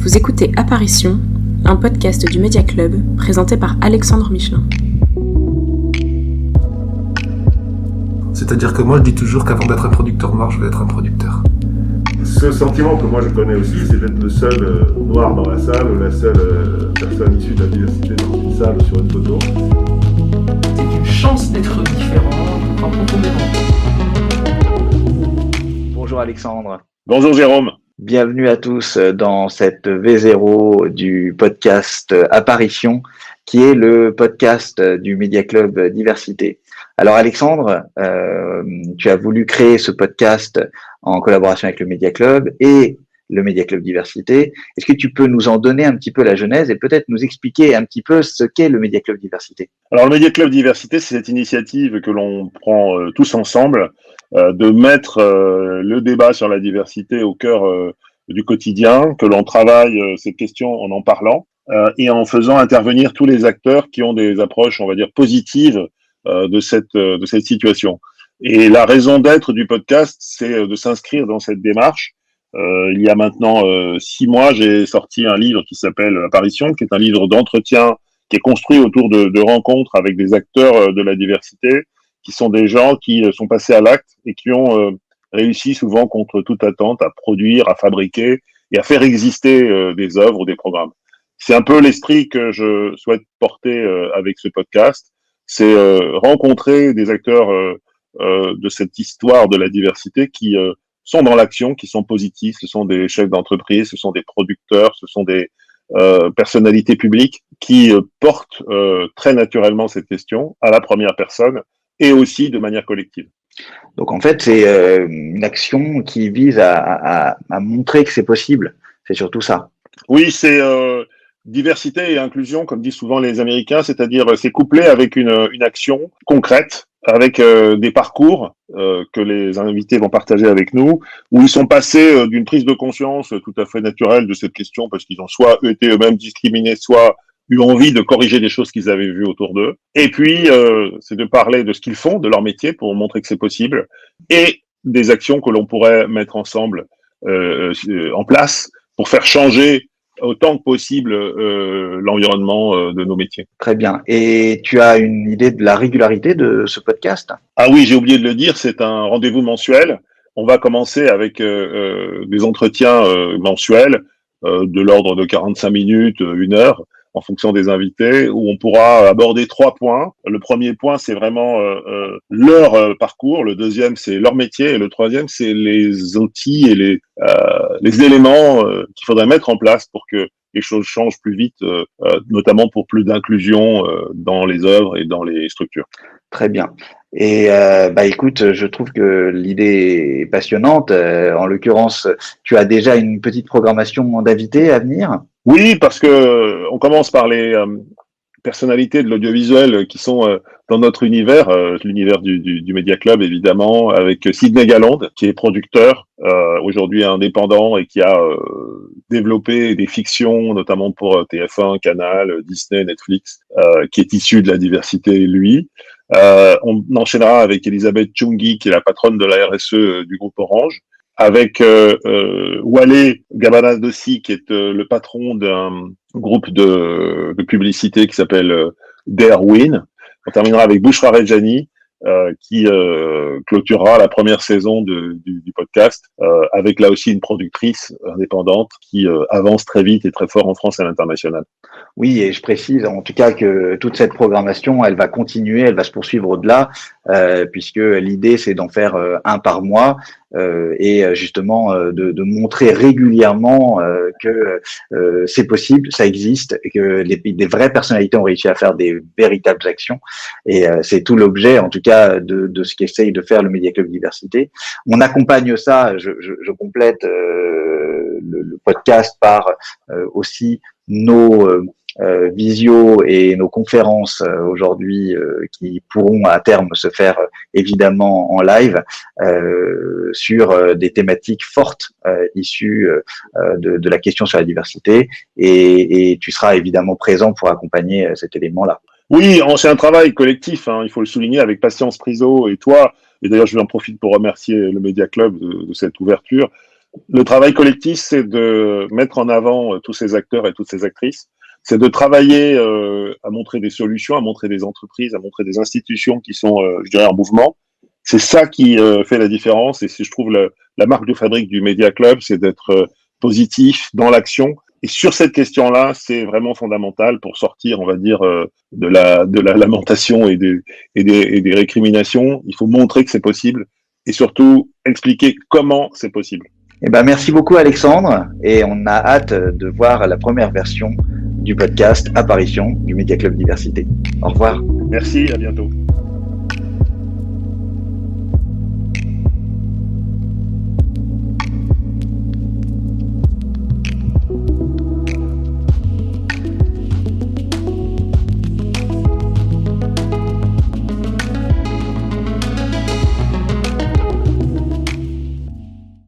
Vous écoutez Apparition, un podcast du Média Club présenté par Alexandre Michelin. C'est-à-dire que moi je dis toujours qu'avant d'être un producteur noir, je vais être un producteur. Ce sentiment que moi je connais aussi, c'est d'être le seul noir dans la salle, ou la seule personne issue de la diversité dans une salle sur une photo. C'est une chance d'être différent, profondément. Bonjour Alexandre. Bonjour Jérôme. Bienvenue à tous dans cette V0 du podcast Apparition, qui est le podcast du Média Club Diversité. Alors Alexandre, tu as voulu créer ce podcast en collaboration avec le Média Club et le Média Club Diversité. Est-ce que tu peux nous en donner un petit peu la genèse et peut-être nous expliquer un petit peu ce qu'est le Média Club Diversité? Alors le Média Club Diversité, c'est cette initiative que l'on prend tous ensemble, de mettre le débat sur la diversité au cœur du quotidien, que l'on travaille ces questions en parlant et en faisant intervenir tous les acteurs qui ont des approches, on va dire, positives de cette situation. Et la raison d'être du podcast, c'est de s'inscrire dans cette démarche. Il y a maintenant 6 mois, j'ai sorti un livre qui s'appelle Apparition, qui est un livre d'entretien qui est construit autour de rencontres avec des acteurs de la diversité, qui sont des gens qui sont passés à l'acte et qui ont réussi souvent contre toute attente à produire, à fabriquer et à faire exister des œuvres ou des programmes. C'est un peu l'esprit que je souhaite porter avec ce podcast. C'est rencontrer des acteurs de cette histoire de la diversité qui sont dans l'action, qui sont positifs. Ce sont des chefs d'entreprise, ce sont des producteurs, ce sont des personnalités publiques qui portent très naturellement cette question à la première personne et aussi de manière collective. Donc en fait, c'est une action qui vise à montrer que c'est possible. C'est surtout ça. Oui, c'est diversité et inclusion, comme disent souvent les Américains, c'est-à-dire c'est couplé avec une action concrète, avec des parcours que les invités vont partager avec nous, où ils sont passés d'une prise de conscience tout à fait naturelle de cette question, parce qu'ils ont soit été eux-mêmes discriminés, soit eu envie de corriger des choses qu'ils avaient vues autour d'eux. Et puis, c'est de parler de ce qu'ils font, de leur métier, pour montrer que c'est possible, et des actions que l'on pourrait mettre ensemble en place pour faire changer autant que possible l'environnement de nos métiers. Très bien. Et tu as une idée de la régularité de ce podcast? Ah oui, j'ai oublié de le dire, c'est un rendez-vous mensuel. On va commencer avec des entretiens mensuels de l'ordre de 45 minutes, 1 heure, en fonction des invités, où on pourra aborder 3 points. Le premier point, c'est vraiment leur parcours. Le deuxième, c'est leur métier. Et le troisième, c'est les outils et les éléments qu'il faudrait mettre en place pour que les choses changent plus vite, notamment pour plus d'inclusion dans les œuvres et dans les structures. Très bien. Et écoute, je trouve que l'idée est passionnante. En l'occurrence, tu as déjà une petite programmation d'invités à venir? Oui, parce que on commence par les personnalités de l'audiovisuel qui sont dans notre univers, l'univers du Média Club évidemment, avec Sidney Galonde, qui est producteur, aujourd'hui indépendant et qui a développé des fictions, notamment pour TF1, Canal, Disney, Netflix, qui est issu de la diversité, lui. On enchaînera avec Elisabeth Chungi, qui est la patronne de la RSE du groupe Orange, avec Wale Gabanadossi, qui est le patron d'un groupe de publicité qui s'appelle Darwin. On terminera avec Bouchra Rejani, qui clôturera la première saison du podcast, avec là aussi une productrice indépendante qui avance très vite et très fort en France et à l'international. Oui, et je précise en tout cas que toute cette programmation, elle va continuer, elle va se poursuivre au-delà, puisque l'idée c'est d'en faire un par mois et justement de montrer régulièrement que c'est possible, ça existe, et que des vraies personnalités ont réussi à faire des véritables actions. Et c'est tout l'objet, en tout cas, de ce qu'essaye de faire le Média Club Diversité. On accompagne ça, je complète le podcast par aussi nos visio et nos conférences aujourd'hui qui pourront à terme se faire évidemment en live sur des thématiques fortes issues de la question sur la diversité et tu seras évidemment présent pour accompagner cet élément-là. Oui, c'est un travail collectif, il faut le souligner, avec Patience Priso et toi. Et d'ailleurs, je en profite pour remercier le Média Club de cette ouverture. Le travail collectif, c'est de mettre en avant tous ces acteurs et toutes ces actrices. C'est de travailler à montrer des solutions, à montrer des entreprises, à montrer des institutions qui sont, je dirais, en mouvement. C'est ça qui fait la différence. Et je trouve la marque de fabrique du Media Club, c'est d'être positif dans l'action. Et sur cette question-là, c'est vraiment fondamental pour sortir, on va dire, de la lamentation et des récriminations. Il faut montrer que c'est possible et surtout expliquer comment c'est possible. Eh ben, merci beaucoup Alexandre, et on a hâte de voir la première version du podcast Apparition du Media Club Diversité. Au revoir. Merci, à bientôt.